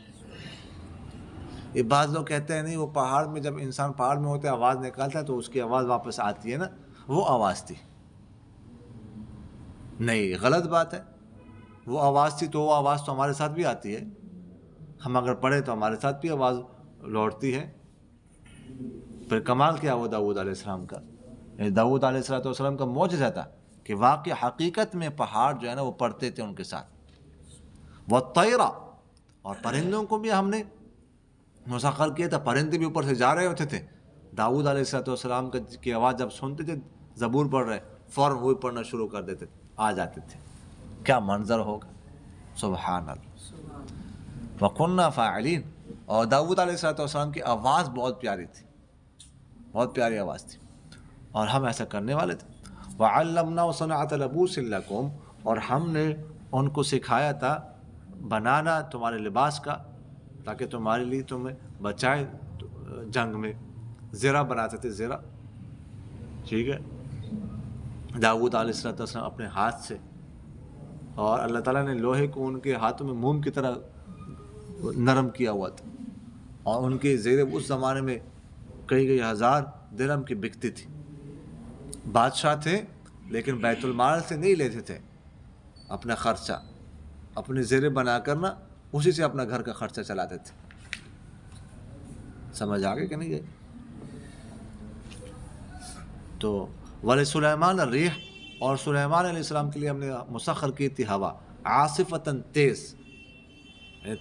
یہ بعض لوگ کہتے ہیں نہیں، وہ پہاڑ میں جب انسان پہاڑ میں ہوتا ہے آواز نکالتا ہے تو اس کی آواز واپس آتی ہے نا، وہ آواز تھی۔ نہیں، غلط بات ہے، وہ آواز تھی تو وہ آواز تو ہمارے ساتھ بھی آتی ہے، ہم اگر پڑھیں تو ہمارے ساتھ بھی آواز لوٹتی ہے۔ پھر کمال کیا وہ داؤد علیہ السلام کا، داؤد علیہ السلام کا معجزہ تھا کہ واقع حقیقت میں پہاڑ جو ہے نا وہ پڑھتے تھے ان کے ساتھ۔ وَالطَّيْرَ، اور پرندوں کو بھی ہم نے مسخر کیا تھا، پرندے بھی اوپر سے جا رہے ہوتے تھے، داؤد علیہ السلام کی آواز جب سنتے تھے زبور پڑھ رہے فوراً وہی پڑھنا شروع کر دیتے تھے، آ جاتے تھے۔ کیا منظر ہوگا، سبحان اللہ۔ وَكُنَّا فَاعِلِينَ، اور داؤد علیہ السلام کی آواز بہت پیاری تھی، بہت پیاری آواز تھی، اور ہم ایسا کرنے والے تھے۔ وَعَلَّمْنَا صَنْعَةَ لَبُوسٍ لَكُمْ، اور ہم نے ان کو سکھایا تھا بنانا تمہارے لباس کا تاکہ تمہارے لیے تمہیں بچائے جنگ میں۔ زرہ بناتے تھے، زرہ، ٹھیک ہے، داؤد علیہ السلام اپنے ہاتھ سے، اور اللہ تعالیٰ نے لوہے کو ان کے ہاتھوں میں موم کی طرح نرم کیا ہوا تھا، اور ان کی زیریں اس زمانے میں کئی ہزار درہم کی بکتی تھی۔ بادشاہ تھے لیکن بیت المال سے نہیں لیتے تھے اپنا خرچہ، اپنے زیریں بنا کر نا اسی سے اپنا گھر کا خرچہ چلاتے تھے۔ سمجھ آگے کہ نہیں گئے؟ تو وَلِسُلَيْمَانَ الرِّيحَ، اور سلیمان علیہ السلام کے لیے ہم نے مسخر کی تھی ہوا، عاصفۃً، تیز،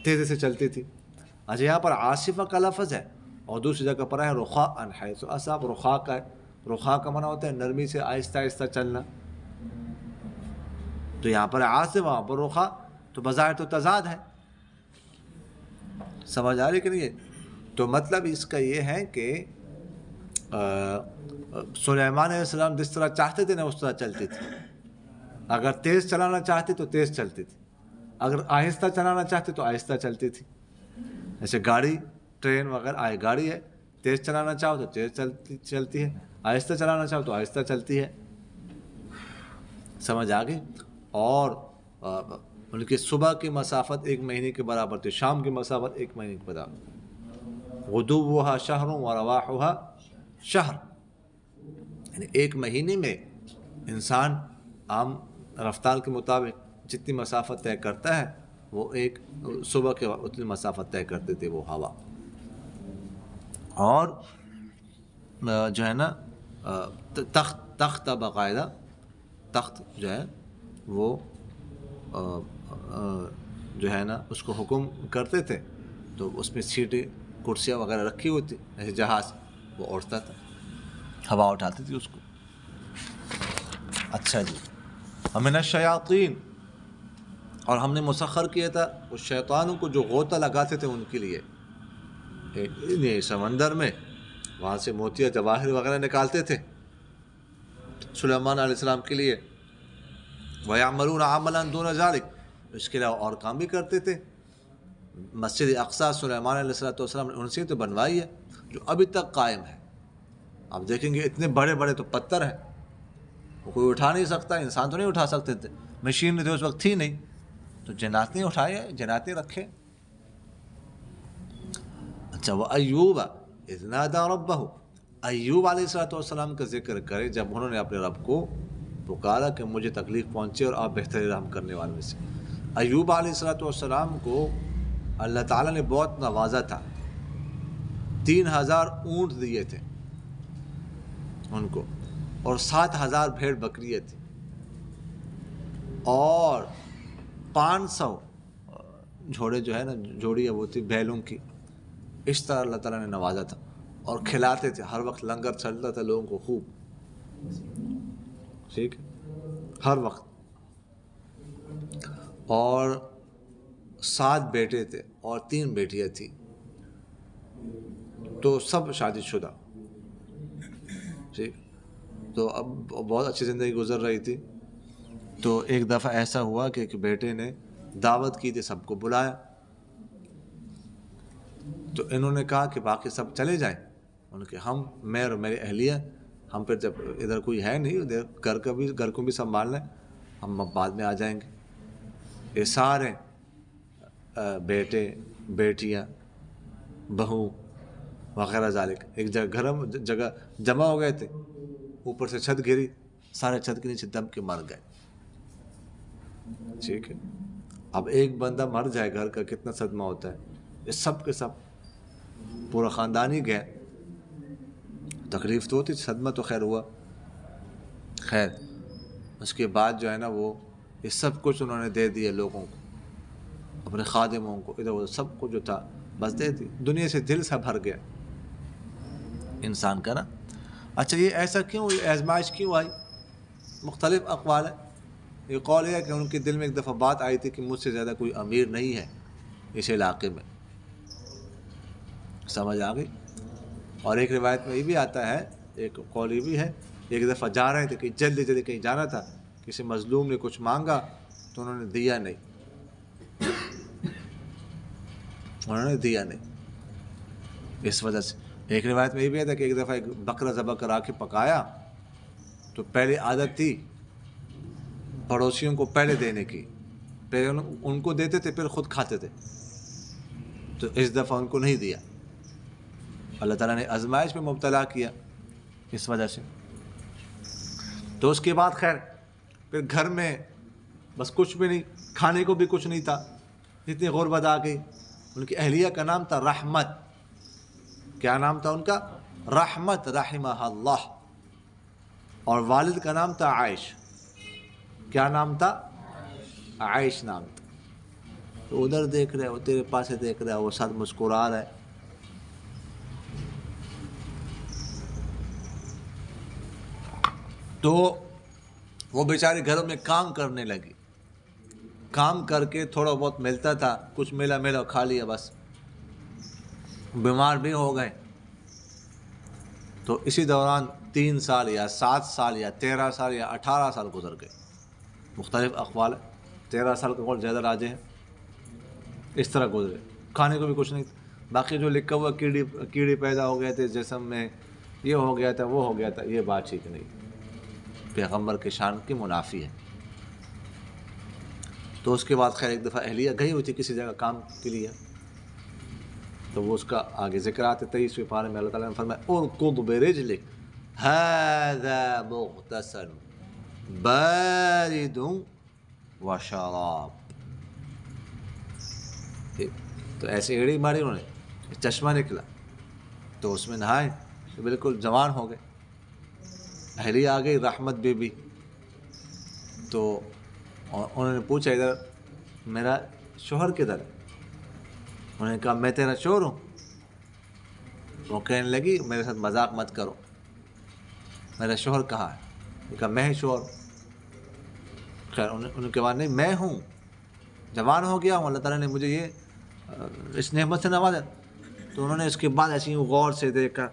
تیزی سے چلتی تھی۔ اچھا، یہاں پر عاصفہ کا لفظ ہے، اور دوسری جگہ پر ہے رخاءً حیث اصاب، رخاء کا ہے، رخاء کا معنی ہوتا ہے نرمی سے آہستہ آہستہ چلنا، تو یہاں پر عاصفہ، وہاں پر رخاء، تو بظاہر تو تضاد ہے۔ سمجھ آ رہی کہ نہیں؟ تو مطلب اس کا یہ ہے کہ سلیمان علیہ السلام جس طرح چاہتے تھے نا اس طرح چلتی تھی، اگر تیز چلانا چاہتے تو تیز چلتی تھی، اگر آہستہ چلانا چاہتے تو آہستہ چلتی تھی۔ جیسے گاڑی، ٹرین وغیرہ، گاڑی ہے، تیز چلانا چاہو تو تیز چلتی ہے، آہستہ چلانا چاہو تو آہستہ چلتی ہے۔ سمجھ آ گئی؟ اور ان کی صبح کی مسافت 1 مہینے کے برابر تھی، شام کی مسافت 1 مہینے کے برابر۔ غدوها شہر ورواحها شہر، یعنی 1 مہینے میں انسان عام رفتار کے مطابق جتنی مسافت طے کرتا ہے وہ ایک صبح کے اتنی مسافت طے کرتے تھے وہ ہوا۔ اور جو ہے نا تخت باقاعدہ تخت جو ہے وہ جو ہے نا اس کو حکم کرتے تھے، تو اس میں سیٹیں کرسیاں وغیرہ رکھی ہوئی تھی، جیسے جہاز، وہ اڑتا تھا، ہوا اٹھاتی تھی اس کو۔ اچھا جی، ومن الشیاطین، اور ہم نے مسخر کیا تھا اس شیطانوں کو جو غوطہ لگاتے تھے ان کے لیے سمندر میں، وہاں سے موتیاں جواہر وغیرہ نکالتے تھے سلیمان علیہ السلام کے لیے۔ وَيَعْمَلُونَ عَمَلًا دُونَ ذَلِكَ، اس کے علاوہ اور کام بھی کرتے تھے۔ مسجد اقصیٰ سلیمان علیہ السلام نے ان سے تو بنوائی ہے جو ابھی تک قائم ہے۔ آپ دیکھیں گے اتنے بڑے بڑے تو پتھر ہیں، وہ کوئی اٹھا نہیں سکتا، انسان تو نہیں اٹھا سکتے تھے، مشین تو اس وقت تھی نہیں، تو جنات نے اٹھائے، جنات نے رکھے۔ اچھا، وہ ایوب، اذ نادى ربه، ایوب علیہ السلام کا ذکر کرے جب انہوں نے اپنے رب کو پکارا کہ مجھے تکلیف پہنچے اور آپ بہتر رحم کرنے والے میں سے۔ ایوب علیہ السلام کو اللہ تعالیٰ نے بہت نوازا تھا، 3000 اونٹ دیے تھے ان کو، اور 7000 بھیڑ بکریاں تھیں، اور 500 جھوڑے جو ہے نا، جوڑی وہ تھی بیلوں کی۔ اس طرح اللہ تعالیٰ نے نوازا تھا، اور کھلاتے تھے، ہر وقت لنگر چلتا تھا لوگوں کو خوب، ٹھیک ہے، ہر وقت۔ اور 7 بیٹے تھے اور 3 بیٹیاں تھیں، تو سب شادی شدہ، ٹھیک۔ تو اب بہت اچھی زندگی گزر رہی تھی۔ تو ایک دفعہ ایسا ہوا کہ ایک بیٹے نے دعوت کی تھی، سب کو بلایا، تو انہوں نے کہا کہ باقی سب چلے جائیں، ان کے میں اور میری اہلیہ، ہم پھر جب ادھر کوئی ہے نہیں، ادھر گھر کو بھی سنبھال لیں، ہم بعد میں آ جائیں گے۔ یہ سارے بیٹے بیٹیاں بہو وغیرہ ذالک ایک جگہ جمع ہو گئے تھے، اوپر سے چھت گری، سارے چھت کے نیچے دم کے مر گئے، ٹھیک ہے۔ اب ایک بندہ مر جائے گھر کا کتنا صدمہ ہوتا ہے، یہ سب کے سب پورا خاندان ہی گیا، تکلیف تو ہوتی، صدمہ تو خیر ہوا۔ خیر اس کے بعد جو ہے نا، وہ یہ سب کچھ انہوں نے دے دیا لوگوں کو، اپنے خادموں کو، ادھر ادھر سب کچھ جو تھا بس دے دی، دنیا سے دل سا بھر گیا انسان کا نا۔ اچھا یہ ایسا کیوں، یہ آزمائش کیوں آئی؟ مختلف اقوال ہیں۔ یہ قول ہے کہ ان کے دل میں ایک دفعہ بات آئی تھی کہ مجھ سے زیادہ کوئی امیر نہیں ہے اس علاقے میں، سمجھ آ گئی۔ اور ایک روایت میں یہ بھی آتا ہے، ایک قول یہ بھی ہے، ایک دفعہ جا رہے تھے کہ جلدی جلدی کہیں جانا تھا، کسی مظلوم نے کچھ مانگا تو انہوں نے دیا نہیں، اس وجہ سے۔ ایک روایت میں یہ بھی آتا ہے کہ ایک دفعہ ایک بکرا ذبح کرا کے پکایا، تو پہلے عادت تھی پڑوسیوں کو پہلے دینے کی، پہلے ان کو دیتے تھے پھر خود کھاتے تھے، تو اس دفعہ ان کو نہیں دیا، اللہ تعالیٰ نے آزمائش میں مبتلا کیا اس وجہ سے۔ تو اس کے بعد خیر پھر گھر میں بس کچھ بھی نہیں، کھانے کو بھی کچھ نہیں تھا، اتنی غربت آ گئی۔ ان کی اہلیہ کا نام تھا رحمت، کیا نام تھا ان کا؟ رحمت رحمہ اللہ، اور والد کا نام تھا عائش، کیا نام تھا؟ عائش نام تھا۔ تو ادھر دیکھ رہے، وہ تیرے پاس دیکھ رہا ہے، وہ ساتھ مسکرا رہا ہے۔ تو وہ بیچارے گھروں میں کام کرنے لگی، کام کر کے تھوڑا بہت ملتا تھا، کچھ ملا کھا لیا بس، بیمار بھی ہو گئے۔ تو اسی دوران 3 سال یا 7 سال یا 13 سال یا 18 سال گزر گئے، مختلف اقوال ہے، 13 سال کا قول زیادہ راجح ہے، اس طرح گزرے، کھانے کو بھی کچھ نہیں تھا۔ باقی جو لکھا ہوا کیڑے پیدا ہو گئے تھے جسم میں، یہ ہو گیا تھا وہ ہو گیا تھا، یہ بات ٹھیک نہیں، پیغمبر کے شان کی منافی ہے۔ تو اس کے بعد خیر ایک دفعہ اہلیہ گئی ہوئی تھی کسی جگہ کام کے لیے، تو وہ اس کا آگے ذکر آتے 23ویں پارے میں اللہ تعالیٰ نے فرمایا ارکض برجلک ھذا مغتسل بارد وشراب، تو ایسے ایڑی ماری انہوں نے، چشمہ نکلا تو اس میں نہائے تو بالکل جوان ہو گئے۔ اہلیہ آ گئی رحمت بی بی، تو انہوں نے پوچھا ادھر میرا شوہر کدھر ہے؟ انہوں نے کہا میں تیرا شوہر ہوں۔ وہ کہنے لگی میرے ساتھ مذاق مت کرو، میرا شوہر کہاں ہے؟ وہ کہا میں ہی شوہر ہوں۔ خیر ان کے بعد نہیں، میں ہوں، جوان ہو گیا ہوں، اللہ تعالیٰ نے مجھے یہ اس نعمت سے نوازا۔ تو انہوں نے اس کے بعد ایسی غور سے دیکھا،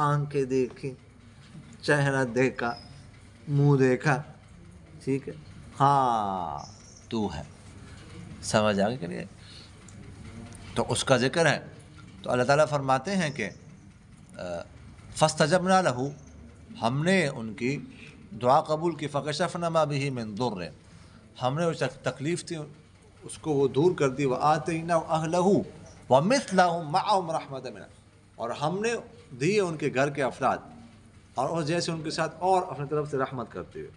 آنکھیں دیکھی، چہرہ دیکھا، منہ دیکھا، ٹھیک ہے، ہاں تو ہے، سمجھ آ گئی کہ نہیں؟ تو اس کا ذکر ہے۔ تو اللہ تعالیٰ فرماتے ہیں کہ فاستجبنا لہ، ہم نے ان کی دعا قبول کی، فکشفنا ما بہ من ضر، ہم نے اس تکلیف تھی اس کو وہ دور کر دی، وآتیناہ اہلہ ومثلہم معہم رحمۃ منا، اور ہم نے دیے ان کے گھر کے افراد اور جیسے ان کے ساتھ اور اپنی طرف سے رحمت کرتے ہوئے.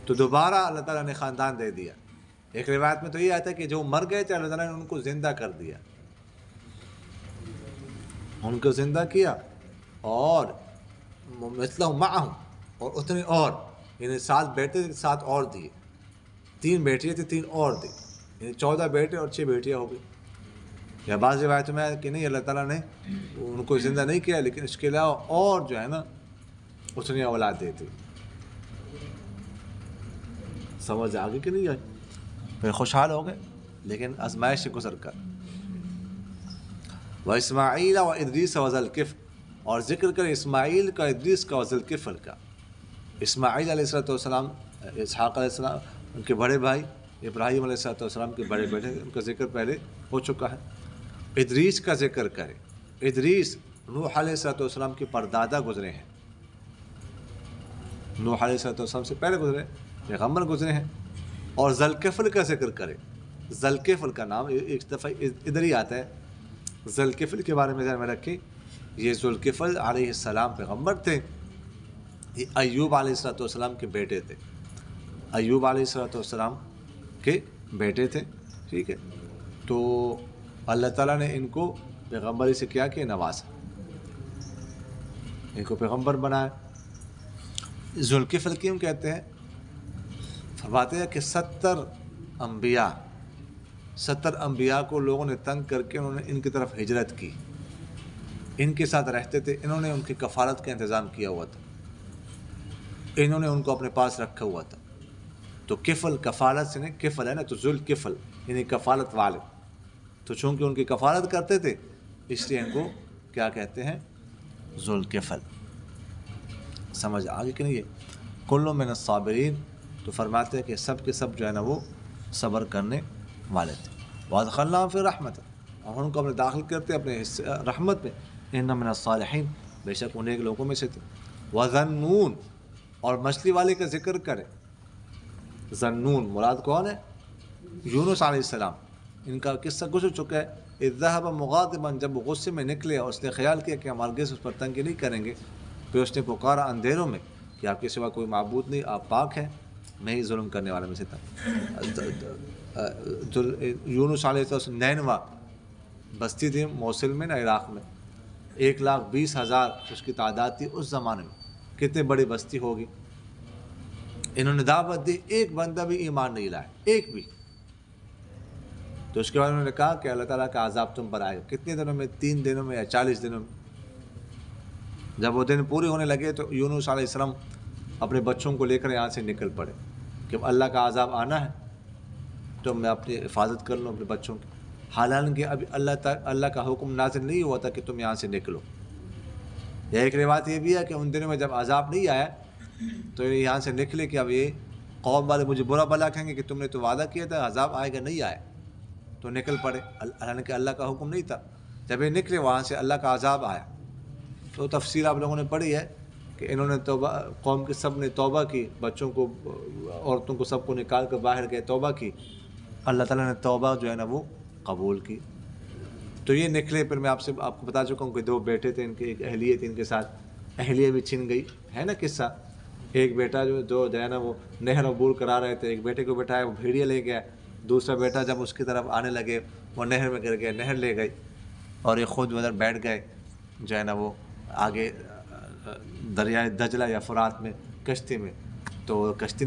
تو دوبارہ اللہ تعالیٰ نے خاندان دے دیا. ایک روایت میں تو یہ آتا ہے کہ جو مر گئے تھے اللہ تعالیٰ نے ان کو زندہ کر دیا, ان کو زندہ کیا, اور مثلہم معہم, اور اتنے اور, یعنی 7 بیٹے 7 اور دیے, 3 بیٹیاں تھیں 3 اور دی, یعنی 14 بیٹے اور 6 بیٹیاں ہو گئی. یا بعض روایتوں میں کہ نہیں اللہ تعالیٰ نے ان کو زندہ نہیں کیا لیکن اس کے علاوہ اور جو ہے نا اتنی اولاد دیتی. سمجھ آگے کہ نہیں آئی؟ پھر خوشحال ہو گئے لیکن آزمائش سے گزر کر. وَإِسْمَاعِيلَ وَإِدْرِيسَ وَذَا الْكِفْلِ, اور ذکر کریں اسماعیل کا, ادریس کا, وذا الکفل کا. اسماعیل علیہ السلام, اسحاق علیہ السلام ان کے بڑے بھائی, ابراہیم علیہ السلام کے بڑے بیٹے, ان کا ذکر پہلے ہو چکا ہے. ادریس کا ذکر کریں. ادریس نوح علیہ السلام کے پردادا گزرے ہیں, نوح علیہ السلام سے پہلے گزرے, پیغمبر گزرے ہیں. اور ذوالکفل کا ذکر کریں. ذوالکفل کا نام ایک دفعہ ادھر ہی آتا ہے. ذوالکفل کے بارے میں ذہن میں رکھیں, یہ ذوالکفل علیہ السلام پیغمبر تھے, یہ ایوب علیہ السلام کے بیٹے تھے, ایوب علیہ السلام کے بیٹے تھے. ٹھیک ہے, تو اللہ تعالیٰ نے ان کو پیغمبری سے کیا کہ نوازا, ان کو پیغمبر بنایا. ذوالکفل کیوں کہتے ہیں؟ فرماتے ہیں کہ 70 انبیاء کو لوگوں نے تنگ کر کے انہوں نے ان کی طرف ہجرت کی, ان کے ساتھ رہتے تھے, انہوں نے ان کی کفالت کا انتظام کیا ہوا تھا, انہوں نے ان کو اپنے پاس رکھا ہوا تھا. تو کفل کفالت سے نہیں, کفل ہے نا, تو ذوالکفل یعنی کفالت والے. تو چونکہ ان کی کفالت کرتے تھے اس لیے ان کو کیا کہتے ہیں؟ ذوالکفل. سمجھ آگے کہ نہیں ہے؟ کل من الصابرین, تو فرماتے ہیں کہ سب کے سب جو ہے نا وہ صبر کرنے والے تھے. وادخلناہم فی رحمت, اور ان کو اپنے داخل کرتے اپنے رحمت میں. ان من الصالحین, بے شک ان ایک لوگوں میں سے تھے. وذنون, اور مچھلی والے کا ذکر کریں. ذنون مراد کون ہے؟ یونس علیہ السلام. ان کا قصہ گزر چکا ہے. اذ ذهب مغاضبا, جب وہ غصے میں نکلے اور اس نے خیال کیا کہ ہم ہرگز اس پر تنگی نہیں کریں گے, پھر اس نے پکارا اندھیروں میں کہ آپ کے سوا کوئی معبود نہیں, آپ پاک ہیں, میں ہی ظلم کرنے والے میں سے تھا. یونس علیہ السلام نینوا بستی تھی موصل میں نا, عراق میں, 1,20,000 اس کی تعداد تھی اس زمانے میں. کتنی بڑی بستی ہوگی. انہوں نے دعوت دی, ایک بندہ بھی ایمان نہیں لائے, ایک بھی. تو اس کے بعد انہوں نے کہا کہ اللہ تعالیٰ کا عذاب تم پر آئے گا. کتنے دنوں میں؟ 3 دنوں میں یا 40 دنوں میں. جب وہ دن پورے ہونے لگے تو یونس علیہ السلام اپنے بچوں کو لے کر یہاں سے نکل پڑے کہ اللہ کا عذاب آنا ہے تو میں اپنی حفاظت کر لوں اپنے بچوں کی. حالانکہ ابھی اللہ کا حکم نازل نہیں ہوا تھا کہ تم یہاں سے نکلو. یا ایک روایت یہ بھی ہے کہ ان دنوں میں جب عذاب نہیں آیا تو یہاں سے نکلے کہ اب یہ قوم والے مجھے برا بلا کہیں گے کہ تم نے تو وعدہ کیا تھا عذاب آئے گا, نہیں آئے, تو نکل پڑے. حالانکہ اللہ کا حکم نہیں تھا. جب یہ نکلے وہاں سے اللہ کا عذاب آیا. تو تفسیر آپ لوگوں نے پڑھی ہے کہ انہوں نے توبہ, قوم کے سب نے توبہ کی, بچوں کو عورتوں کو سب کو نکال کر باہر گئے, توبہ کی. اللہ تعالیٰ نے توبہ جو ہے نا وہ قبول کی. تو یہ نکلے. پھر میں آپ کو بتا چکا ہوں کہ 2 بیٹے تھے ان کے, ایک اہلیہ تھی ان کے ساتھ, اہلیہ بھی چھن گئی ہے نا قصہ. ایک بیٹا جو ہے نا وہ نہر عبور کرا رہے تھے, ایک بیٹے کو بٹھایا وہ بھیڑیا لے گیا, دوسرا بیٹا جب اس کی طرف آنے لگے وہ نہر میں گر گیا, نہر لے گئی, اور یہ خود ادھر بیٹھ گئے جو ہے نا وہ آگے دریائے دجلہ یا فرات میں کشتی میں. تو کشتی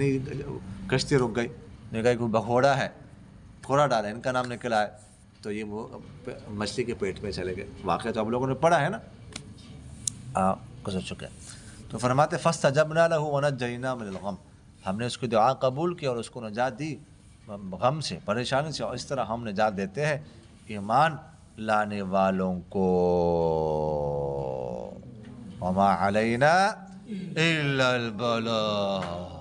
رک گئی. نے کہا کوئی بگھوڑا ہے, پھوڑا ڈالا, ان کا نام نکلا ہے, تو یہ وہ مچھلی کے پیٹ میں چلے گئے. واقعہ تو آپ لوگوں نے پڑھا ہے نا, گزر چکا ہے. تو فرماتے فاستجبنا له ونجيناه من الغم, ہم نے اس کی دعا قبول کی اور اس کو نجات دی غم سے, پریشانی سے. اور اس طرح ہم نجات دیتے ہیں ایمان لانے والوں کو. وما علینا الا البلاغ.